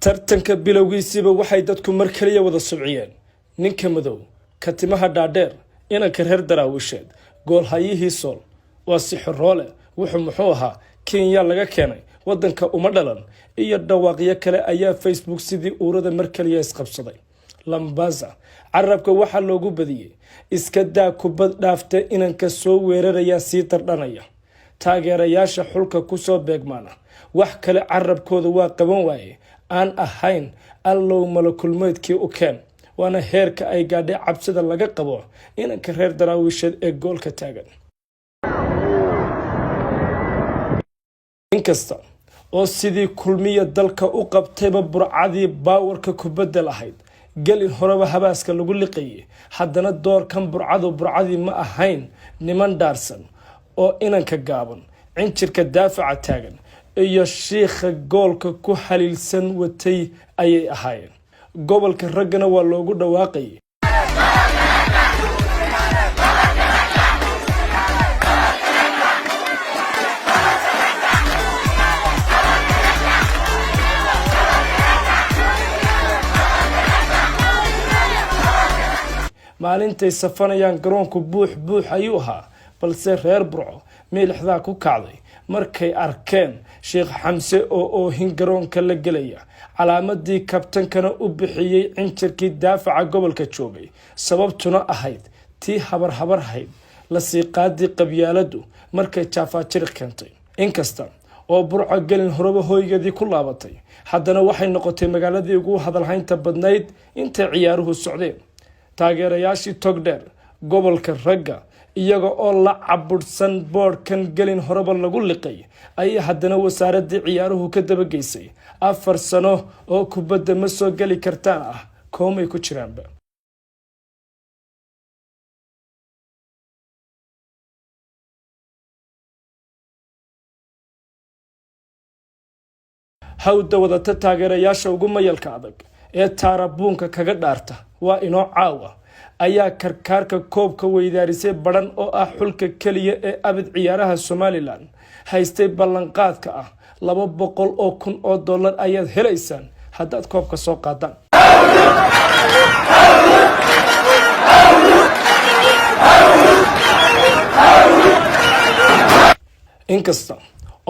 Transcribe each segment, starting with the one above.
tartanka bilowgiisiiba waxay dadku mar kaliya wada subciyeen ninka madow katimaha dhaadheer inanka reer daraawisheed goolhayihii sool waa si xoroole muxuu ahaa Kenya laga keenay wadanka uma dhalan iyo dhawaaqyo kale ayaa Facebook sidii uurada mar kaliya isqabsaday Lambaza carabka waxa loogu badiyay iska daa kubad dhaafta inanka soo weeraraya si tardhanaya taageerayaasha xulka ku soo beegmaana wax kale carabkooda waa qaban waaye aan ahayn allow malakulmeedkii u keen waana heerka ay gaadhay cabsida laga qabo inanka reer daraawisheed ee goolka taagan inkasta oo sidii kulmiya dalka u qabtayba burcadii baawarka kubadda lahayd galin horeba habaaska lagu liqayay haddana doorkan burcadii ma ahayn niman dhaarsan oo inanka gaaban cinjirka daafaca taagan iyo shiikha goolka ku xaliilsan watay ayay ahaayeen gobolka raggana waa loogu dhawaaqay maalintay safanayaan garoonku buux ayuu ahaa balse reer burco meelixdaa ku kacday markay arkeen Sheekh Xamse oo hin garoonka la gelaya calaamadii kabtankana u bixiyay cinjirkii daafaca gobolka joogay sababtuna ahayd tii habar hayd la sii qaadi qabyaaladu markay jaafaajir keentay inkasta oo burco galin horeba hooygadii ku laabatay haddana waxay noqotay magaaladii ugu hadalhaynta badnayd intay ciyaaruhu socdeen taageerayaashii togdheer gobolka ragga iyaga oo la cabursan boardkan galin horeba lagu liqay ay haddana wasaaradii ciyaaruhu ka dabageysay 4 sano oo kubadda ma soo gali kartaan ah koomay ku jiraanba hawda wadata taageerayaasha ugu mayalka adag ee taarabuunka kaga dhaarta waa inoo caawa ayaa karkaarka koobka weydaarisay badan oo ah xulka kaliya ee abad ciyaaraha Somaliland haystay ballanqaadka ah 200,000 oo dollar ayaad helaysaan haddaad koobka soo qaadaan inkasta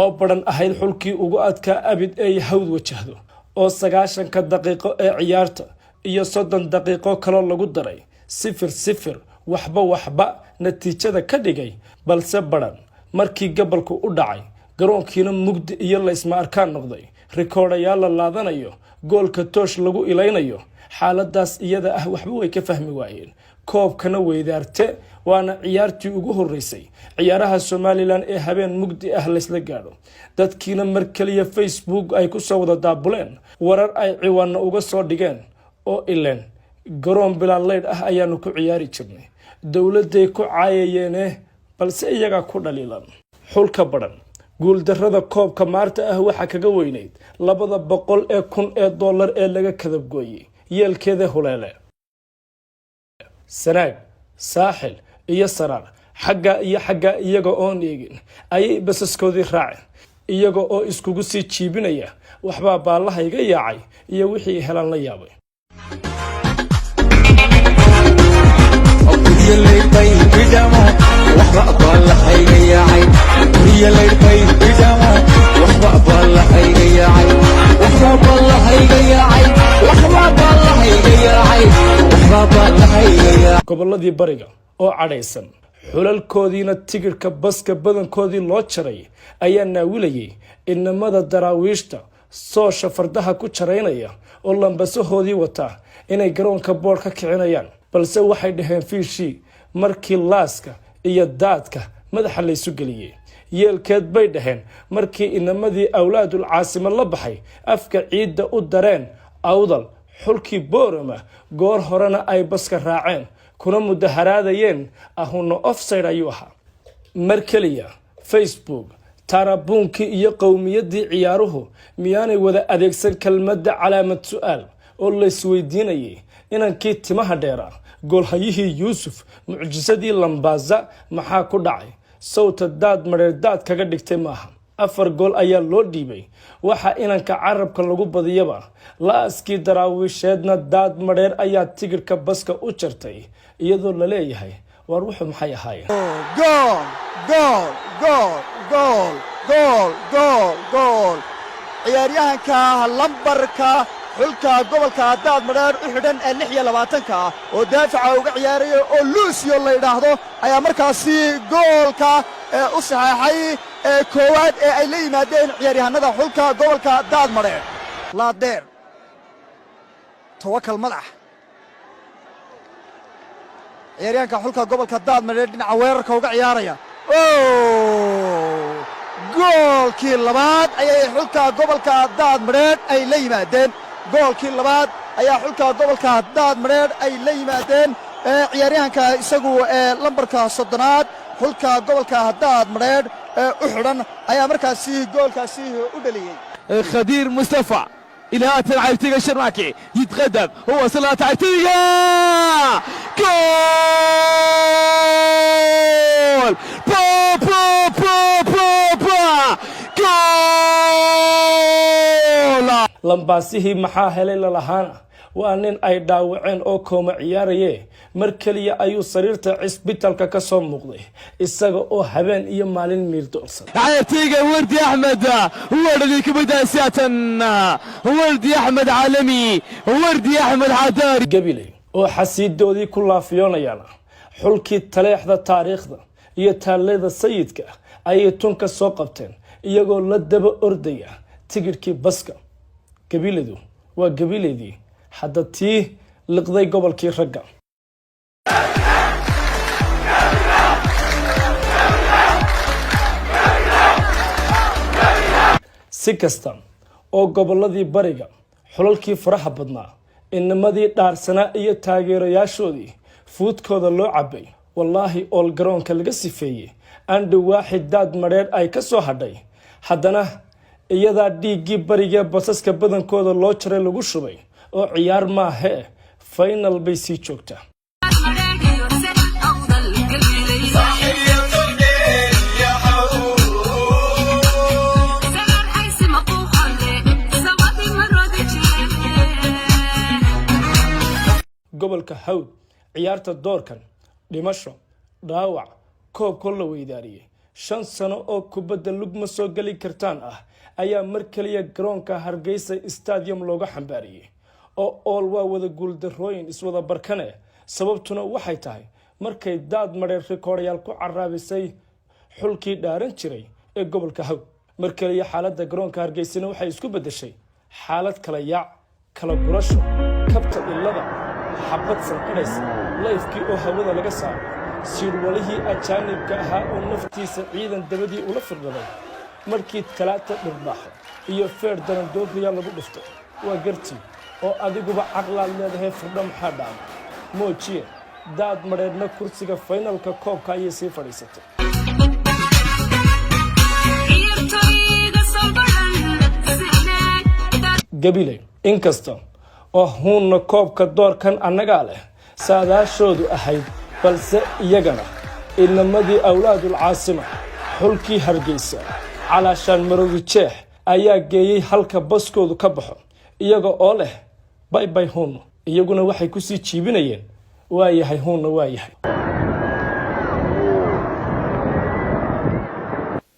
oo badan ahayd xulkii ugu adkaa abid ay hawd wajahdo oo 90 daqiiqo ee ciyaarta iyo 30 daqiiqo kale lagu daray 0-0 waxba natiijada ka dhigay balse badan markii gobolku u dhacay garoonkiina mugdi iyo la isma arkaan noqday rikoodhayaal la laadanayo goolka toosh lagu ilaynayo xaaladaas iyada ah waxba way ka fahmi waayeen koobkana weydaarte waana ciyaartii ugu horeysay ciyaaraha Somaliland ee habeen mugdi ah la isla gaadho dadkiina mar kaliya Facebook ay ku soo wada daabuleen warar ay ciwaanna uga soo dhigeen oo ileen garoon bilaaleed ah ayaanu ku ciyaari jirnay dawladday ku caayayeen balse iyaga ku dhaliilan xulka badan guul darrada koobka maarta ah waxa kaga weynayd 200,000 ee dollar ee laga kadab gooyay yeelkeeda huleele sanaag saaxil iyo saraar xagga iyaga oo eegin ayay basaskoodii raaceen iyaga oo iskugu sii jiibinaya waxba baalaha iga yaacay iyo wixii helan la yaabay gobolladii bariga oo cadhaysan xulalkoodiina tigirka baska badankoodii loo jaray ayaa naawilayay inamada daraawiishta soo shafardaha ku jaraynaya oo lambasahoodii wata inay garoonka boor ka kicinayaan balse waxay dhaheen fiishii markii laaska iyo daadka madaxa la isu geliyay yeelkeed bay dhaheen markii inamadii awlaadul caasimo la baxay afka ciidda u dareen awdal xulkii boorama goor horena ay baska raaceen kuna mudaharaadayeen ahuna offside ayuu ahaa mar kaliya Facebook taarabuunkii iyo qowmiyadii ciyaaruhu miyaanay wada adeegsan kelmadda calaamad su'aal oo la isweydiinayay inankii timaha dheera goolhayihii Yuusuf mucjisadii Lambaza maxaa ku dhacay sawta daad mareer daad kaga dhigtay maaha 4 gool ayaa loo dhiibay waxa inanka carabka lagu badiyaba laaskii daraawiisheedna daad madheer ayaa tigirka baska u jartay iyadoo la leeyahay war wuxuu maxay ahaayeen gool ciyaaryahanka lambarka xulka gobolka daad madheer u xidhan ee 26 oo daafaca uga ciyaaraya oo Lucio la yiraahdo ayaa markaasi goolka u saxaxay koowaad ee ay la yimaadeen ciyaaryahanada xulka gobolka daad madheer laadeer tawakal madax ciyaaryahanka xulka gobolka daad madheer dhinaca weerarka uga ciyaaraya goolkii labaad ayay xulka gobolka daad madheer ay la yimaadeen goolkii labaad ayaa xulka gobolka daad madheer ay la yimaadeen ciyaaryahanka isagu lambarka 30aad xulka gobolka daad madheer u xidhan ayaa markaasi goolkaasi u dhaliyay خدير مصطفى إلى هات العيبتيغا الشرماكي يتقدم هو صلاة عيبتيغا جول با با با با با جول lambaasihii maxaa helay lalahaana waa nin ay dhaawaceen oo kooma ciyaaraye mar kaliya ayuu sariirta cisbitaalka ka soo muuqday isaga oo habeen iyo maalin miir doorsan عيبتيغا وردي أحمد وردي كبدا سياتن وردي أحمد عالمي وردي أحمد عداري gabiley oo xasiidoodii ku laafiyoonayana xulkii taleexda taariikhda iyo taalleeda sayidka ayay tunka soo qabteen iyagoo la daba ordaya tigirkii baska gabileedu waa gabileedii hadda tii liqday gobolkii ragga si kasta oo gobolladii bariga xulalkii faraha badnaa inamadii dhaarsanaa iyo taageerayaashoodii fuudkooda loo cabay wallaahi ool garoonka laga sifeeyey andhi waaxid daad madheer ay ka soo hadhay haddana iyadaa dhiiggii barigee basaska badankooda loo jaray lagu shubay oo ciyaar maahee final bay sii joogtaa gobolka hawd ciyaarta doorkan dhimasho dhaawac koobkoo la weydaariyey 5 sano oo kubadda lugma soo gali kartaan ah ayaa mar kaliya garoonka Hargeysa Stadium looga xambaariyay oo ool waa wada guuldarooyin iswada barkane sababtuna waxay tahay markay daad madheer rikooryaal ku caraabisay xulkii dhaaran jiray ee gobolka hawd mar kaliya xaaladda garoonka Hargeysana waxay isku bedeshay xaalad kala yaac kala gurasho kabta ilada xabad sanqadhaysa layfkii oo hawada laga saaray siirwalihii ajaanibka ahaa oo naftiisa ciidan dabadii ula firdhaday markii talaata dhirbaaxo iyo feer daran dooriya lagu dhifto waa gartii oo adiguba caqlaad leedahay firdho maxaa dhacay moojiye daad madheerna kursiga finalka koobka ayay sii fadhiisatay gabiley inkasta oo huunna koobka doorkan annagaa leh saadaashoodu ahayd balse iyagana inamadii awlaadul caasima xulkii Hargeysa calaashaan marowdi jeex ayaa geeyey halka baskoodu ka baxo iyaga oo leh bay bay huunno iyaguna waxay ku sii jiibinayeen waayahay huunna waayahay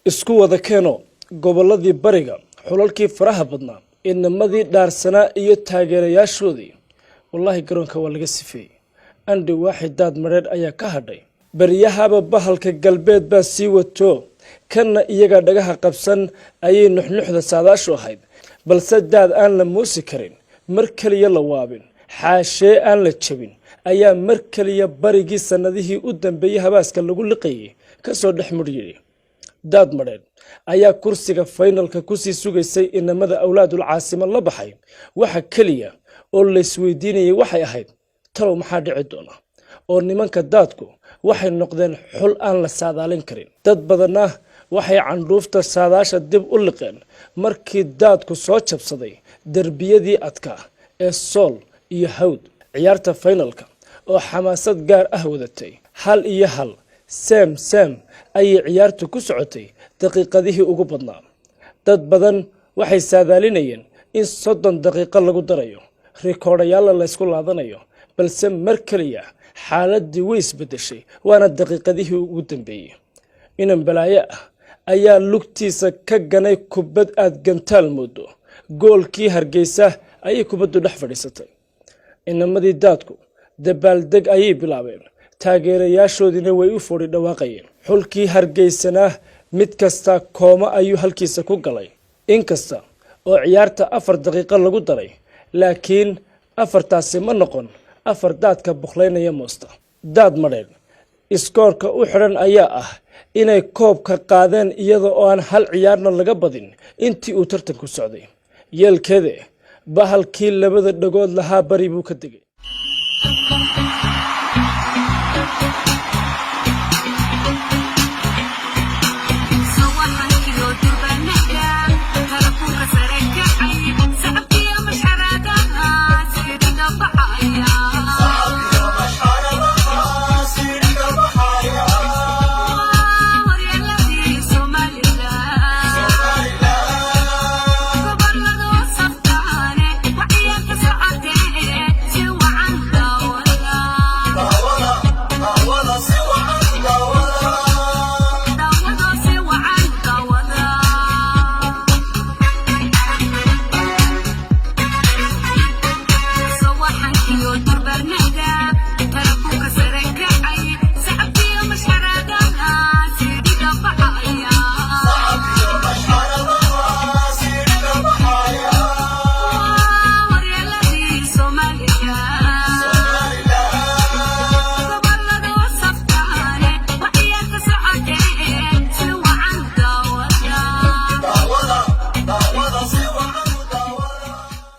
isku wada keeno gobolladii bariga xulalkii faraha badnaa inamadii dhaarsanaa iyo taageerayaashoodii wallaahi garoonka waa laga sifeeyey andhi waaxid daad madheer ayaa ka hadhay baryahaba bahalka galbeed baa sii wato kanna iyaga dhagaha qabsan ayay nuxnuxda saadaashu ahayd balse daad aan la muusi karin mar kaliya la waabin xaashee aan la jabin ayaa mar kaliya barigii sanadihii u dambeeyey habaaska lagu liqayay ka soo dhex mudhyidhi daad madheer ayaa kursiga finalka kusii sugaysay inamada awlaadul caasima la baxay waxa kaliya oo la isweydiinayay waxay ahayd talow maxaa dhici doona oo nimanka daadku waxay noqdeen xul aan la saadaalin karin dad badanna waxay candhuufta saadaasha dib u liqeen markii daadku soo jabsaday derbiyadii adkaa ee sool iyo hawd ciyaarta finalka oo xamaasad gaar ah wadatay hal iyo hal seem ayay ciyaartu ku socotay daqiiqadihii ugu badnaa dad badan waxay saadaalinayeen in 30 daqiiqo lagu darayo rikoodhayaal la isku laadanayo balse mar kaliya xaaladii way isbedeshay waana daqiiqadihii ugu dambeeyay inan balaayo ah ayaa lugtiisa ka ganay kubad aad gantaal moodo goolkii Hargeysa ayay kubaddu dhex fadhiisatay inamadii daadku dabaaldeg ayay bilaabeen taageerayaashoodina way u foori dhawaaqayeen xulkii Hargeysana mid kasta kooma ayuu halkiisa ku galay inkasta oo ciyaarta 4 daqiiqo lagu daray laakiin afartaasi ma noqon afar daadka buqleynaya moosta daad madheen iskoorka u xiran ayaa ah inay koobka qaadeen iyadoo aan hal ciyaarna laga badin intii uu tartanku socday yeelkeeda bahalkii labada dhagood lahaa bari buu ka degay